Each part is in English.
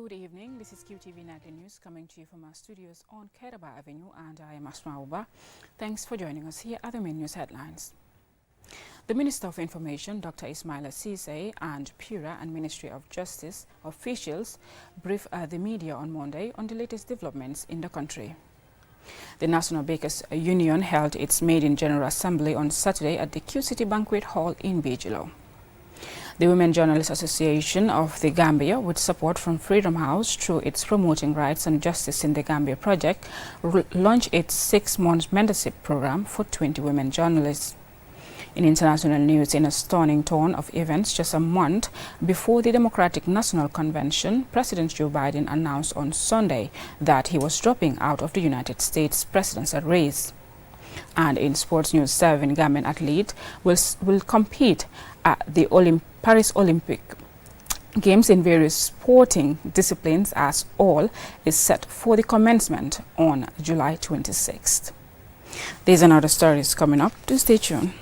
Good evening, this is QTV Nightly News coming to you from our studios on Kairaba Avenue, and I am Asma Uba. Thanks for joining us. Here are the main news headlines. The Minister of Information, Dr. Ismaila Ceesay, and PURA and Ministry of Justice officials briefed the media on Monday on the latest developments in the country. The National Bakers Union held its maiden General Assembly on Saturday at the Q-City Banquet Hall in Bijilo. The Women Journalists Association of the Gambia, with support from Freedom House through its Promoting Rights and Justice in the Gambia project, launched its 6-month mentorship program for 20 women journalists. In international news, in a stunning turn of events just a month before the Democratic National Convention, President Joe Biden announced on Sunday that he was dropping out of the United States presidential race. And in sports news, 7 Gambian athletes will compete at the Paris Olympic Games in various sporting disciplines, as all is set for the commencement on July 26th. These and other stories coming up. Do stay tuned.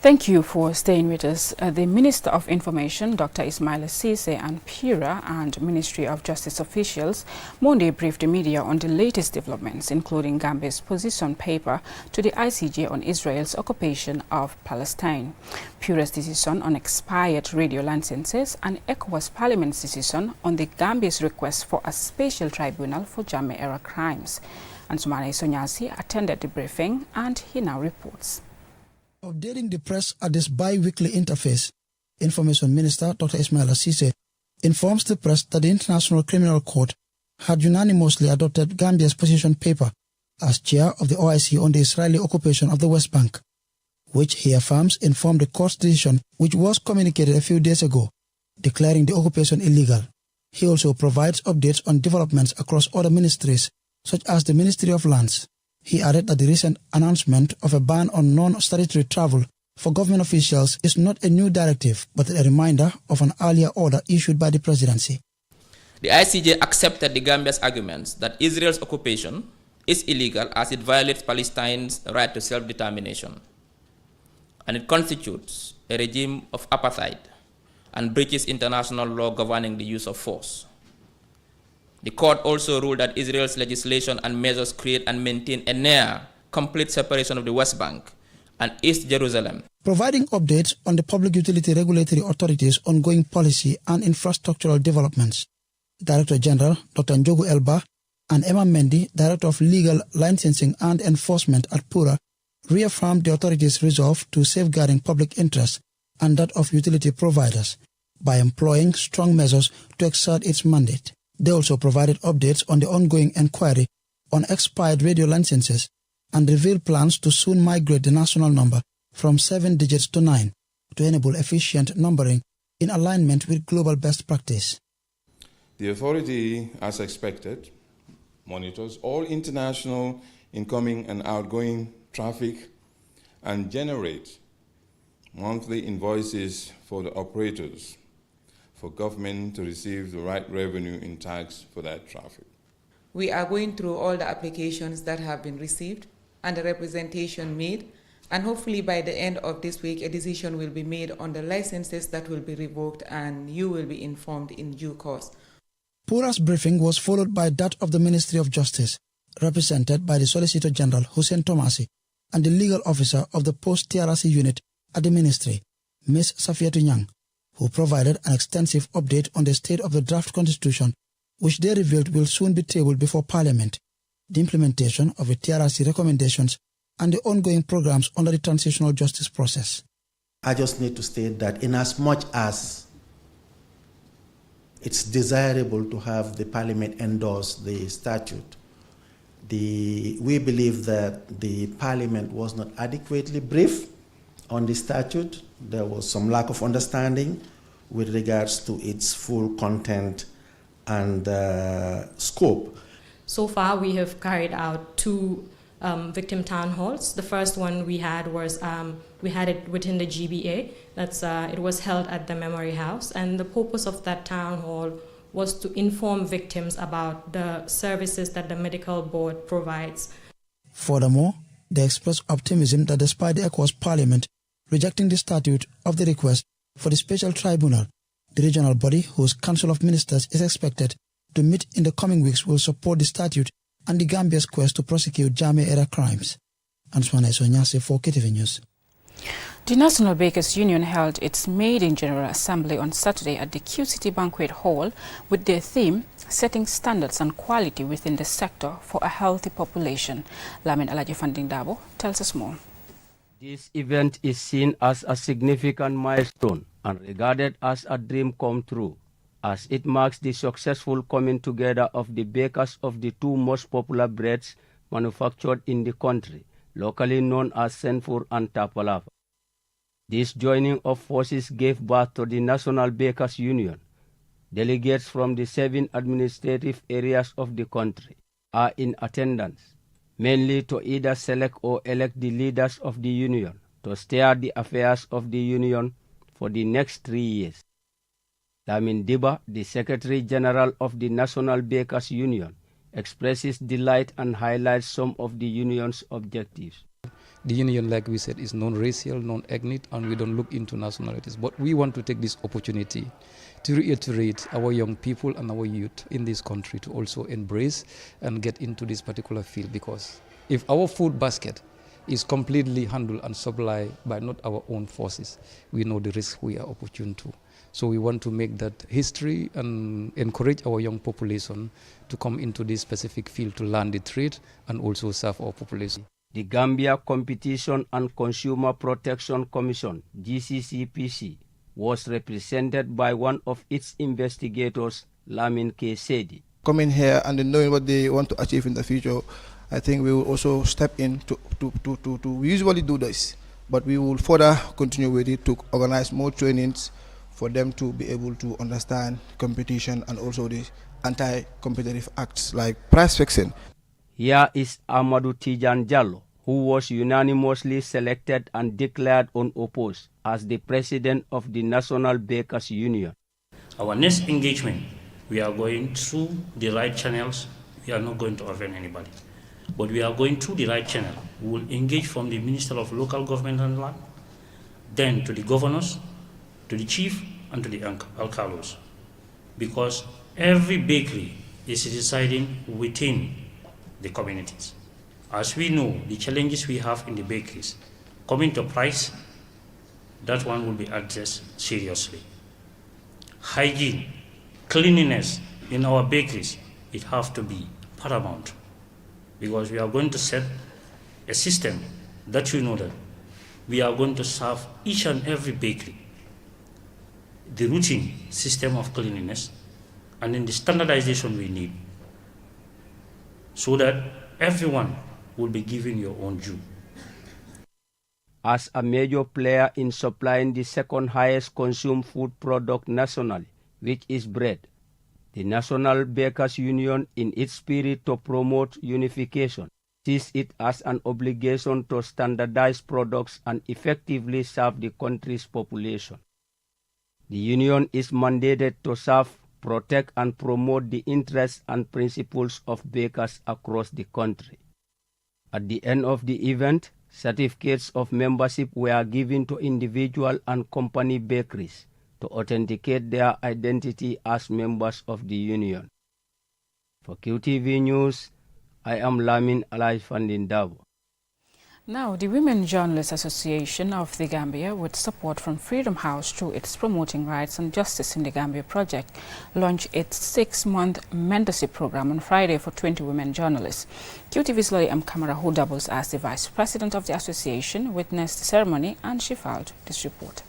Thank you for staying with us. The Minister of Information, Dr. Ismaila Ceesay, and PURA and Ministry of Justice officials Monday briefed the media on the latest developments, including Gambia's position paper to the ICJ on Israel's occupation of Palestine, PURA's decision on expired radio licenses, and ECOWAS Parliament's decision on the Gambia's request for a special tribunal for Jammeh-era crimes. And Sumana Sonyasi attended the briefing, and he now reports. Updating the press at this bi-weekly interface, Information Minister Dr. Ismaila Ceesay informs the press that the International Criminal Court had unanimously adopted Gambia's position paper as chair of the OIC on the Israeli occupation of the West Bank, which he affirms informed the court's decision, which was communicated a few days ago, declaring the occupation illegal. He also provides updates on developments across other ministries, such as the Ministry of Lands. He added that the recent announcement of a ban on non-statutory travel for government officials is not a new directive, but a reminder of an earlier order issued by the presidency. The ICJ accepted the Gambia's arguments that Israel's occupation is illegal as it violates Palestine's right to self-determination, and it constitutes a regime of apartheid and breaches international law governing the use of force. The court also ruled that Israel's legislation and measures create and maintain a near complete separation of the West Bank and East Jerusalem. Providing updates on the Public Utility Regulatory Authority's ongoing policy and infrastructural developments, Director General Dr. Njogu Elba and Emma Mendy, Director of Legal Licensing and Enforcement at PURA, reaffirmed the authority's resolve to safeguarding public interest and that of utility providers by employing strong measures to exert its mandate. They also provided updates on the ongoing inquiry on expired radio licenses and revealed plans to soon migrate the national number from 7 digits to 9 to enable efficient numbering in alignment with global best practice. The authority, as expected, monitors all international incoming and outgoing traffic and generates monthly invoices for the operators for government to receive the right revenue in tax for that traffic. We are going through all the applications that have been received and the representation made, and hopefully by the end of this week a decision will be made on the licenses that will be revoked, and you will be informed in due course. PURA's briefing was followed by that of the Ministry of Justice, represented by the Solicitor General Hussein Tomasi and the legal officer of the post-TRC unit at the ministry, Ms. Safiatou Nyang, who provided an extensive update on the state of the draft constitution, which they revealed will soon be tabled before Parliament, the implementation of the TRC recommendations, and the ongoing programs under the transitional justice process. I just need to state that inasmuch as it's desirable to have the Parliament endorse the statute, we believe that the Parliament was not adequately briefed on the statute. There was some lack of understanding with regards to its full content and scope. So far, we have carried out 2 victim town halls. The first one we had was we had it within the GBA. It was held at the Memory House, and the purpose of that town hall was to inform victims about the services that the medical board provides. Furthermore, they expressed optimism that despite the ECOWAS Parliament rejecting the statute of the request for the special tribunal, the regional body, whose Council of Ministers is expected to meet in the coming weeks, will support the statute and the Gambia's quest to prosecute Jammeh-era crimes. Answana Isonyase for KTV News. The National Bakers Union held its maiden General Assembly on Saturday at the QCity Banquet Hall with their theme, Setting Standards and Quality Within the Sector for a Healthy Population. Lamin Alaji Funding Dabo tells us more. This event is seen as a significant milestone and regarded as a dream come true, as it marks the successful coming together of the bakers of the two most popular breads manufactured in the country, locally known as Senfur and Tapalava. This joining of forces gave birth to the National Bakers Union. Delegates from the 7 administrative areas of the country are in attendance, mainly to either select or elect the leaders of the union to steer the affairs of the union for the next 3 years. Lamin Diba, the Secretary General of the National Bakers Union, expresses delight and highlights some of the union's objectives. The union, like we said, is non-racial, non-ethnic, and we don't look into nationalities. But we want to take this opportunity to reiterate our young people and our youth in this country to also embrace and get into this particular field, because if our food basket is completely handled and supplied by not our own forces, we know the risk we are opportune to. So we want to make that history and encourage our young population to come into this specific field to learn the trade and also serve our population. The Gambia Competition and Consumer Protection Commission, GCCPC, was represented by one of its investigators, Lamin K. Sedi. Coming here and then knowing what they want to achieve in the future, I think we will also step in we usually do this, but we will further continue with it to organize more trainings for them to be able to understand competition and also the anti-competitive acts like price fixing. Here is Amadou Tijan Jallo, who was unanimously selected and declared unopposed as the president of the National Bakers Union. Our next engagement, we are going through the right channels. We are not going to offend anybody, but we are going through the right channel. We will engage from the Minister of Local Government and Land, then to the governors, to the chief, and to the alcalos, because every bakery is residing within the communities. As we know, the challenges we have in the bakeries, coming to price, that one will be addressed seriously. Hygiene, cleanliness in our bakeries, it has to be paramount, because we are going to set a system that you know that we are going to serve each and every bakery the routine system of cleanliness and then the standardization we need, so that everyone will be given your own due. As a major player in supplying the second highest consumed food product nationally, which is bread, the National Bakers Union, in its spirit to promote unification, sees it as an obligation to standardize products and effectively serve the country's population. The union is mandated to serve, protect, and promote the interests and principles of bakers across the country. At the end of the event, certificates of membership were given to individual and company bakeries to authenticate their identity as members of the union. For QTV News, I am Lamin Alai Fandindabo. Now, the Women Journalists Association of the Gambia, with support from Freedom House through its Promoting Rights and Justice in the Gambia project, launched its 6-month mentorship program on Friday for 20 women journalists. QTV's Lori M. Kamara, who doubles as the Vice President of the association, witnessed the ceremony and she filed this report.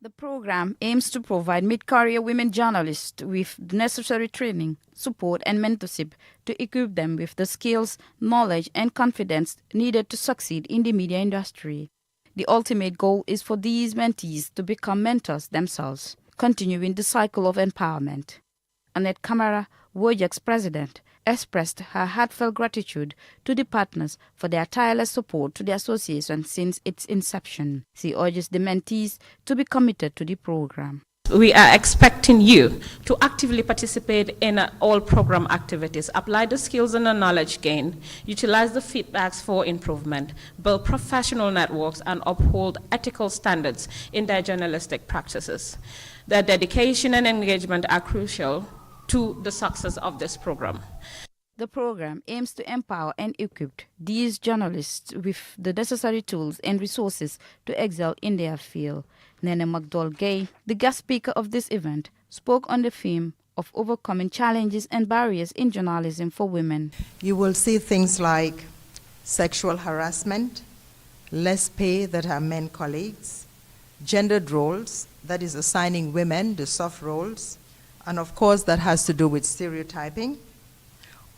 The program aims to provide mid-career women journalists with the necessary training, support and mentorship to equip them with the skills, knowledge and confidence needed to succeed in the media industry. The ultimate goal is for these mentees to become mentors themselves, continuing the cycle of empowerment. Annette Kamara, Wojek's president, expressed her heartfelt gratitude to the partners for their tireless support to the association since its inception. She urges the mentees to be committed to the program. We are expecting you to actively participate in all program activities, apply the skills and the knowledge gained, utilize the feedbacks for improvement, build professional networks, and uphold ethical standards in their journalistic practices. Their dedication and engagement are crucial to the success of this program. The program aims to empower and equip these journalists with the necessary tools and resources to excel in their field. Nene McDowell-Gay, the guest speaker of this event, spoke on the theme of overcoming challenges and barriers in journalism for women. You will see things like sexual harassment, less pay that are men colleagues, gendered roles, that is assigning women the soft roles, and of course that has to do with stereotyping.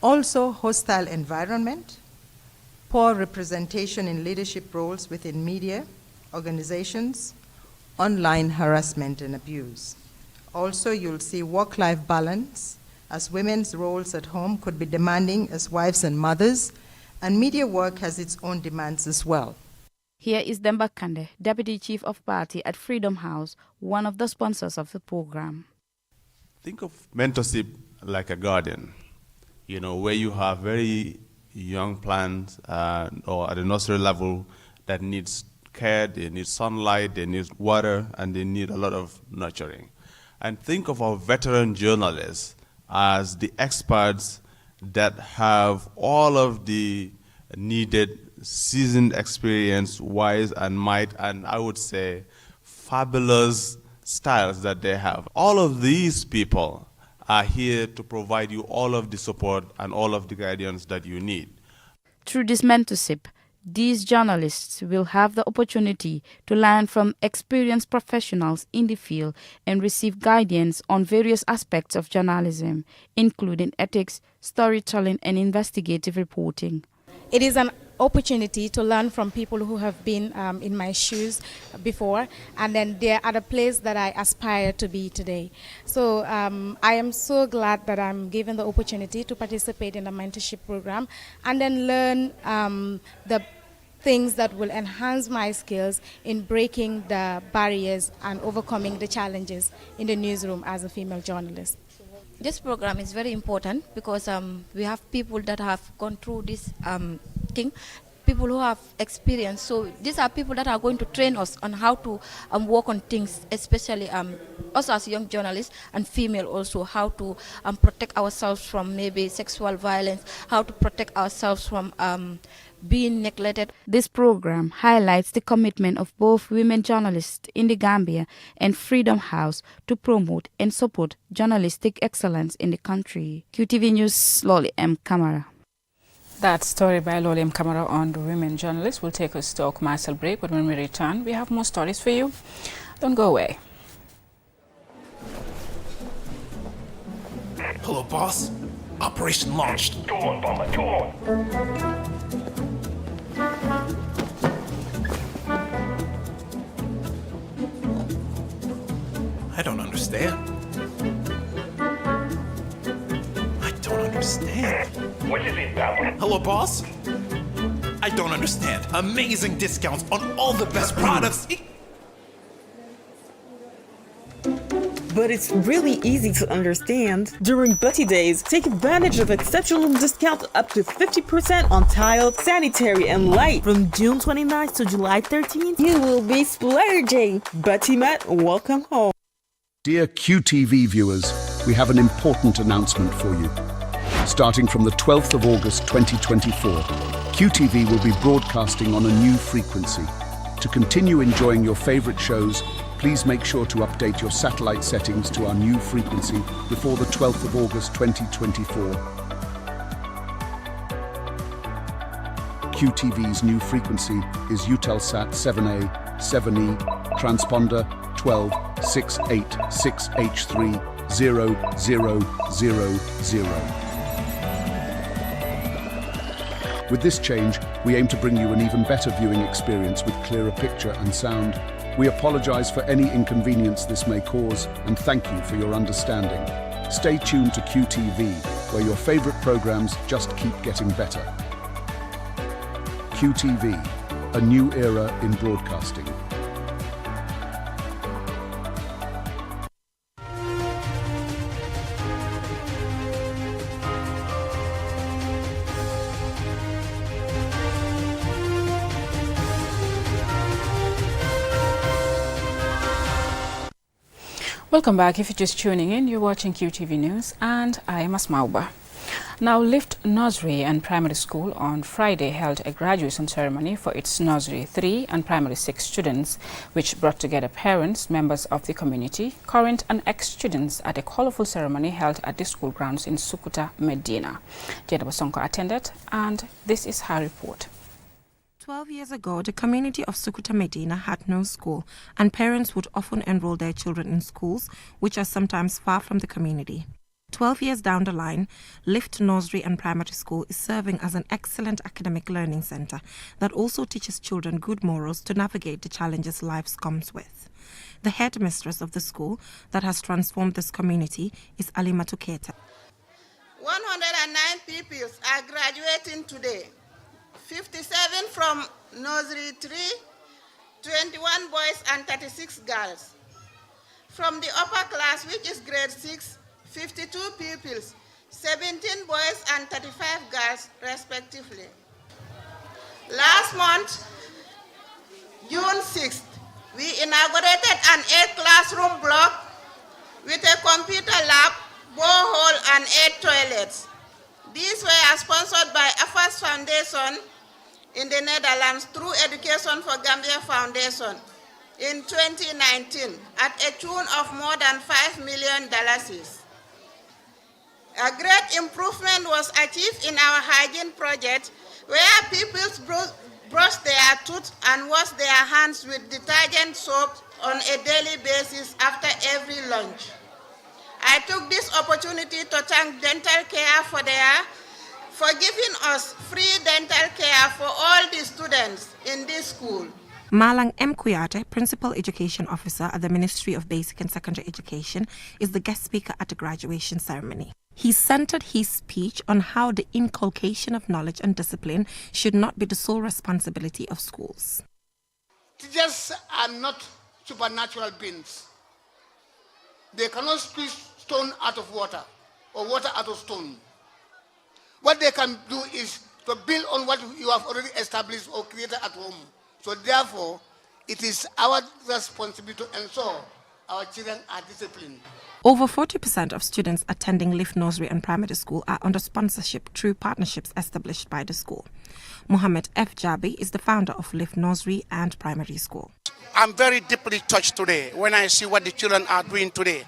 Also hostile environment, poor representation in leadership roles within media, organizations, online harassment and abuse. Also, you'll see work-life balance, as women's roles at home could be demanding as wives and mothers, and media work has its own demands as well. Here is Demba Kande, Deputy Chief of Party at Freedom House, one of the sponsors of the program. Think of mentorship like a garden, where you have very young plants or at the nursery level that needs care, they need sunlight, they need water, and they need a lot of nurturing. And think of our veteran journalists as the experts that have all of the needed seasoned experience, wise and might, and I would say fabulous styles that they have. All of these people are here to provide you all of the support and all of the guidance that you need. Through this mentorship, these journalists will have the opportunity to learn from experienced professionals in the field and receive guidance on various aspects of journalism, including ethics, storytelling, and investigative reporting. It is an opportunity to learn from people who have been in my shoes before, and then they're at a place that I aspire to be today. So I am so glad that I'm given the opportunity to participate in the mentorship program and then learn the things that will enhance my skills in breaking the barriers and overcoming the challenges in the newsroom as a female journalist. This program is very important because we have people that have gone through this thing, people who have experience. So these are people that are going to train us on how to work on things, especially us as young journalists and female also, how to protect ourselves from maybe sexual violence, how to protect ourselves from being neglected. This program highlights the commitment of both women journalists in the Gambia and Freedom House to promote and support journalistic excellence in the country. QTV News, Lolly M. Kamara. That story by Lolly M. Kamara on the women journalists will take us to a commercial break, but when we return, we have more stories for you. Don't go away. Hello, boss. Operation launched. Go on, Bomber, go on. I don't understand. I don't understand. What is it, Bomber? Hello, boss. I don't understand. Amazing discounts on all the best products. But it's really easy to understand. During Butty Days, take advantage of exceptional discounts up to 50% on tile, sanitary, and light. From June 29th to July 13th, you will be splurging. Butty Mat, welcome home. Dear QTV viewers, we have an important announcement for you. Starting from the 12th of August 2024, QTV will be broadcasting on a new frequency. To continue enjoying your favorite shows, please make sure to update your satellite settings to our new frequency before the 12th of August 2024. QTV's new frequency is Eutelsat 7A, 7E, transponder 12686H30000. With this change, we aim to bring you an even better viewing experience with clearer picture and sound. We apologize for any inconvenience this may cause and thank you for your understanding. Stay tuned to QTV, where your favorite programs just keep getting better. QTV, a new era in broadcasting. Welcome back. If you're just tuning in, you're watching QTV News and I am Asma Uba. Now, Lift Nursery and Primary School on Friday held a graduation ceremony for its Nursery 3 and Primary 6 students, which brought together parents, members of the community, current and ex-students at a colorful ceremony held at the school grounds in Sukuta, Medina. Jennifer Sonko attended, and this is her report. 12 years ago, the community of Sukuta Medina had no school, and parents would often enroll their children in schools which are sometimes far from the community. 12 years down the line, Lift Nursery and Primary School is serving as an excellent academic learning center that also teaches children good morals to navigate the challenges life comes with. The headmistress of the school that has transformed this community is Alima Tuketa. 109 pupils are graduating today. 57 from Nursery 3, 21 boys and 36 girls. From the upper class, which is grade 6, 52 pupils, 17 boys and 35 girls respectively. Last month, June 6th, we inaugurated an 8-classroom block with a computer lab, borehole and 8 toilets. These were sponsored by AFAS Foundation in the Netherlands through Education for Gambia Foundation in 2019 at a tune of more than $5 million. A great improvement was achieved in our hygiene project, where people brush their teeth and wash their hands with detergent soap on a daily basis after every lunch. I took this opportunity to thank Dental Care for giving us free dental care for all the students in this school. Malang M. Kuyate, Principal Education Officer at the Ministry of Basic and Secondary Education, is the guest speaker at the graduation ceremony. He centered his speech on how the inculcation of knowledge and discipline should not be the sole responsibility of schools. Teachers are not supernatural beings. They cannot squeeze stone out of water or water out of stone. What they can do is to build on what you have already established or created at home. So therefore, it is our responsibility to ensure our children are disciplined. Over 40% of students attending Lift Nursery and Primary School are under sponsorship through partnerships established by the school. Mohammed F. Jabi is the founder of Lift Nursery and Primary School. I'm very deeply touched today when I see what the children are doing today.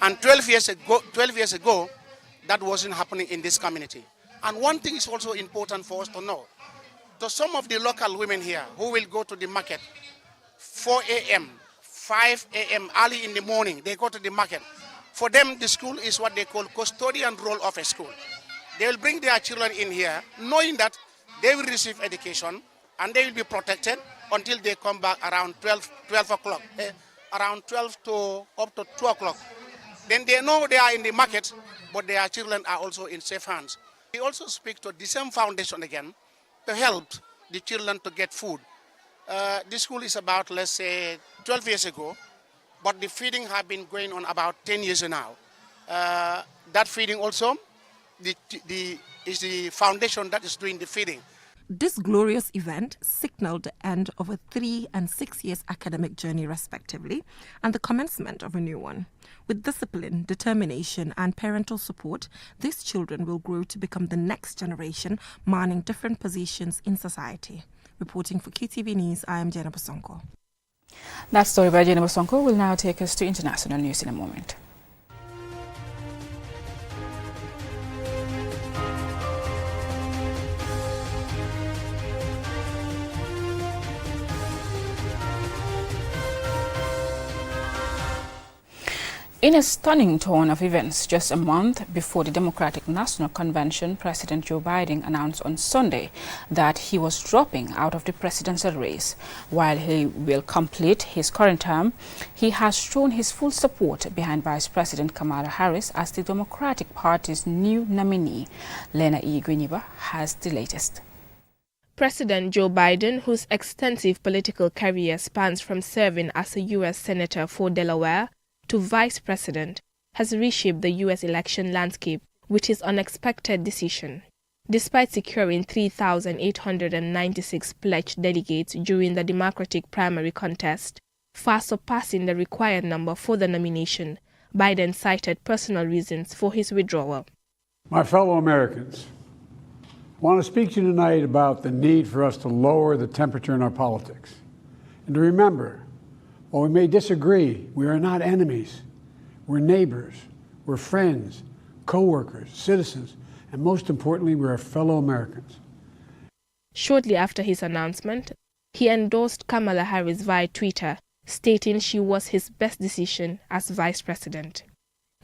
And 12 years ago, that wasn't happening in this community. And one thing is also important for us to know. To some of the local women here who will go to the market 4 a.m., 5 a.m., early in the morning, they go to the market. For them, the school is what they call custodian role of a school. They will bring their children in here, knowing that they will receive education and they will be protected until they come back around 12 o'clock, around 12 to up to 2 o'clock. Then they know they are in the market, but their children are also in safe hands. We also speak to the same foundation again to help the children to get food. This school is about, let's say, 12 years ago, but the feeding has been going on about 10 years now. That feeding also is the foundation that is doing the feeding. This glorious event signaled the end of a 3 and 6 years academic journey respectively and the commencement of a new one. With discipline, determination and parental support, these children will grow to become the next generation manning different positions in society. Reporting for QTV News, I am Jennifer Sonko. That story by Jennifer Sonko will now take us to international news in a moment. In a stunning turn of events, just a month before the Democratic National Convention, President Joe Biden announced on Sunday that he was dropping out of the presidential race. While he will complete his current term, he has shown his full support behind Vice President Kamala Harris as the Democratic Party's new nominee. Lena E. Guiniba has the latest. President Joe Biden, whose extensive political career spans from serving as a U.S. Senator for Delaware to Vice President, has reshaped the U.S. election landscape with his unexpected decision. Despite securing 3,896 pledged delegates during the Democratic primary contest, far surpassing the required number for the nomination. Biden cited personal reasons for his withdrawal. My fellow Americans, I want to speak to you tonight about the need for us to lower the temperature in our politics. And to remember, while we may disagree, we are not enemies. We're neighbors, we're friends, co-workers, citizens, and most importantly, we're fellow Americans. Shortly after his announcement, he endorsed Kamala Harris via Twitter, stating she was his best decision as vice president.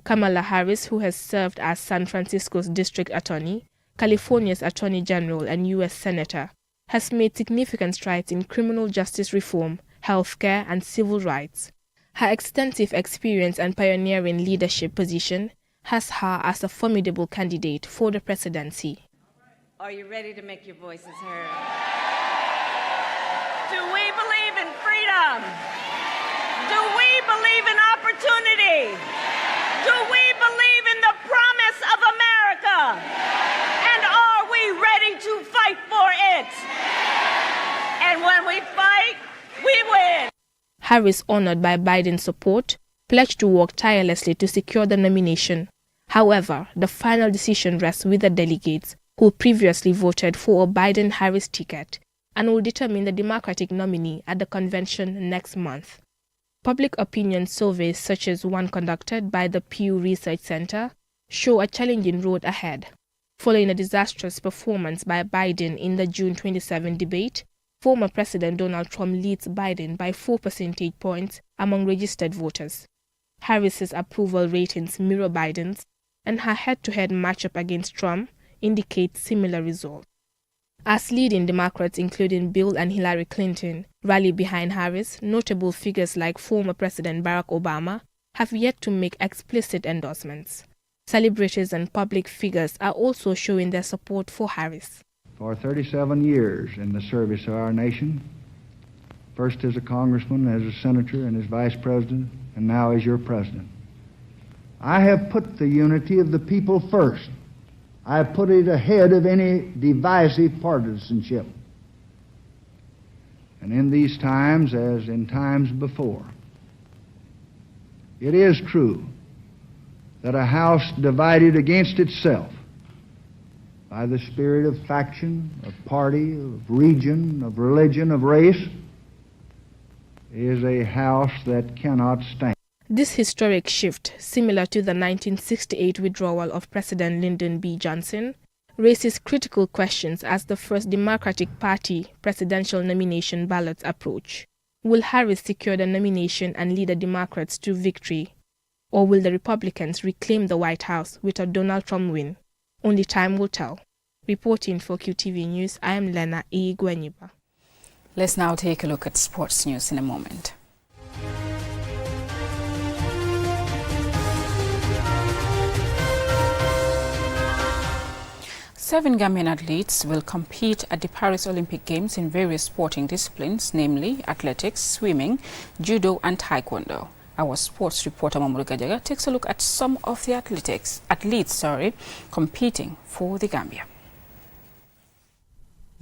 Kamala Harris, who has served as San Francisco's district attorney, California's attorney general, and U.S. senator, has made significant strides in criminal justice reform, healthcare, and civil rights. Her extensive experience and pioneering leadership position has her as a formidable candidate for the presidency. Are you ready to make your voices heard? Do we believe in freedom? Do we believe in opportunity? Do we believe in the promise of America? And are we ready to fight for it? And when we fight, we win. Harris, honored by Biden's support, pledged to work tirelessly to secure the nomination. However, the final decision rests with the delegates who previously voted for a Biden-Harris ticket and will determine the Democratic nominee at the convention next month. Public opinion surveys, such as one conducted by the Pew Research Center, show a challenging road ahead. Following a disastrous performance by Biden in the June 27 debate, former President Donald Trump leads Biden by 4 percentage points among registered voters. Harris's approval ratings mirror Biden's, and her head-to-head matchup against Trump indicates similar results. As leading Democrats, including Bill and Hillary Clinton, rally behind Harris, notable figures like former President Barack Obama have yet to make explicit endorsements. Celebrities and public figures are also showing their support for Harris. For 37 years in the service of our nation, first as a congressman, as a senator, and as vice president, and now as your president, I have put the unity of the people first. I have put it ahead of any divisive partisanship. And in these times, as in times before, it is true that a house divided against itself by the spirit of faction, of party, of region, of religion, of race, is a house that cannot stand. This historic shift, similar to the 1968 withdrawal of President Lyndon B. Johnson, raises critical questions as the first Democratic Party presidential nomination ballots approach. Will Harris secure the nomination and lead the Democrats to victory? Or will the Republicans reclaim the White House with a Donald Trump win? Only time will tell. Reporting for QTV News, I am Lena E. Gwenyiba. Let's now take a look at sports news in a moment. Seven Gambian athletes will compete at the Paris Olympic Games in various sporting disciplines, namely athletics, swimming, judo and taekwondo. Our sports reporter Mamoudou Gajaga takes a look at some of the athletes competing for the Gambia.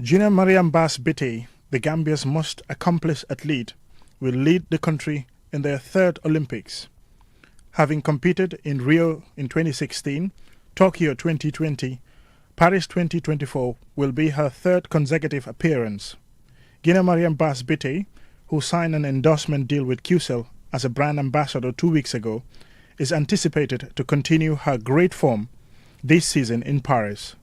Gina Mariam Bass Bittey, the Gambia's most accomplished athlete, will lead the country in their third Olympics. Having competed in Rio in 2016, Tokyo 2020, Paris 2024 will be her third consecutive appearance. Gina Mariam Bass Bittey, who signed an endorsement deal with QCell as a brand ambassador 2 weeks ago, is anticipated to continue her great form this season in Paris.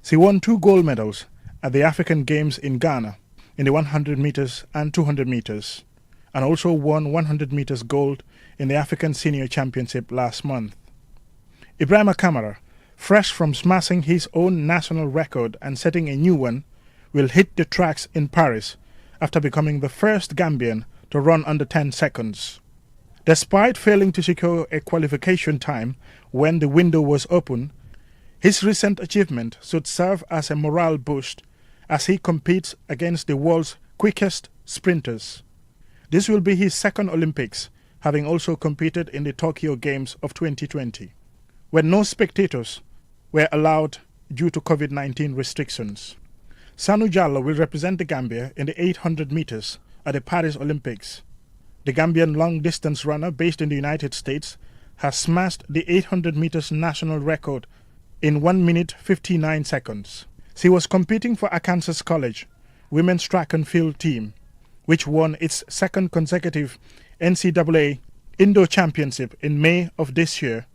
She won 2 gold medals at the African Games in Ghana in the 100 meters and 200 meters, and also won 100 meters gold in the African Senior Championship last month. Ibrahima Kamara, fresh from smashing his own national record and setting a new one, will hit the tracks in Paris after becoming the first Gambian to run under 10 seconds. Despite failing to secure a qualification time when the window was open, his recent achievement should serve as a morale boost as he competes against the world's quickest sprinters. This will be his second Olympics, having also competed in the Tokyo Games of 2020, when no spectators were allowed due to COVID-19 restrictions. Sanu Jallow will represent the Gambia in the 800 meters at the Paris Olympics. the Gambian long-distance runner based in the United States, has smashed the 800 meters national record in 1 minute 59 seconds. She was competing for Arkansas College women's track and field team, which won its second consecutive NCAA Indoor Championship in May of this year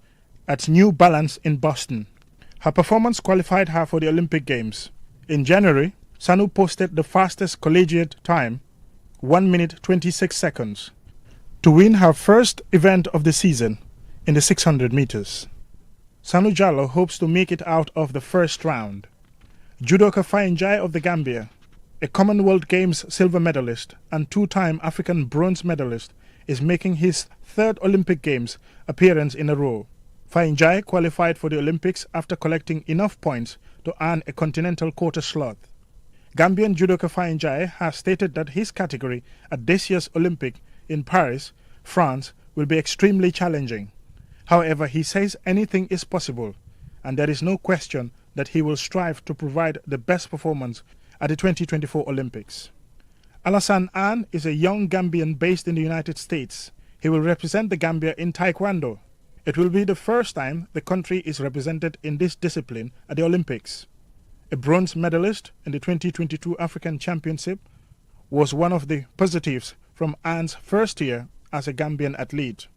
at New Balance in Boston. Her performance qualified her for the Olympic Games. In January, Sanu posted the fastest collegiate time, 1 minute 26 seconds, to win her first event of the season in the 600 meters. Sanu Jallow hopes to make it out of the first round. Judoka Fayenjai of the Gambia, a Commonwealth Games silver medalist and two-time African bronze medalist, is making his third Olympic Games appearance in a row. Fayenjai qualified for the Olympics after collecting enough points to earn a continental quota slot. Gambian judoka Fayenjai has stated that his category at this year's Olympic in Paris, France, will be extremely challenging. However, he says anything is possible, and there is no question that he will strive to provide the best performance at the 2024 Olympics. Alassane Anne is a young Gambian based in the United States. He will represent the Gambia in Taekwondo. It will be the first time the country is represented in this discipline at the Olympics. A bronze medalist in the 2022 African Championship was one of the positives from Anne's first year as a Gambian athlete.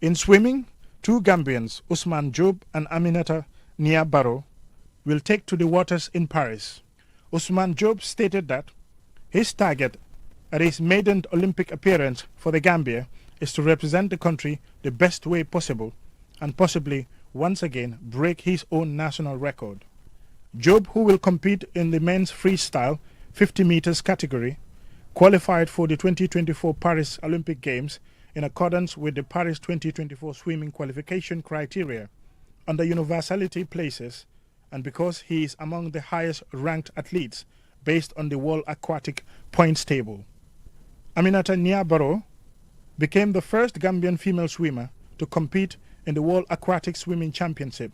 In swimming, two Gambians, Usman Job and Aminata Nia Barrow, will take to the waters in Paris. Usman Job stated that his target at his maiden Olympic appearance for the Gambia is to represent the country the best way possible and possibly once again break his own national record. Job, who will compete in the men's freestyle 50 meters category, qualified for the 2024 Paris Olympic Games in accordance with the Paris 2024 swimming qualification criteria under universality places, and because he is among the highest ranked athletes based on the World Aquatic Points Table. Aminata Nia Barrow became the first Gambian female swimmer to compete in the World Aquatic Swimming Championship,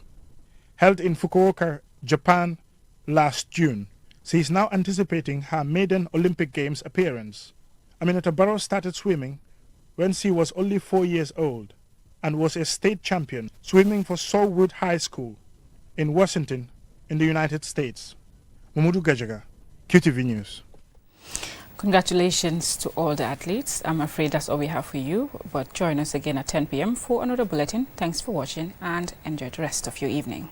held in Fukuoka, Japan, last June. She is now anticipating her maiden Olympic Games appearance. Aminata Barrow started swimming when she was only 4 years old and was a state champion swimming for Saulwood High School in Washington, in the United States. Mamadou Gajaga, QTV News. Congratulations to all the athletes. I'm afraid that's all we have for you, but join us again at 10 p.m. for another bulletin. Thanks for watching and enjoy the rest of your evening.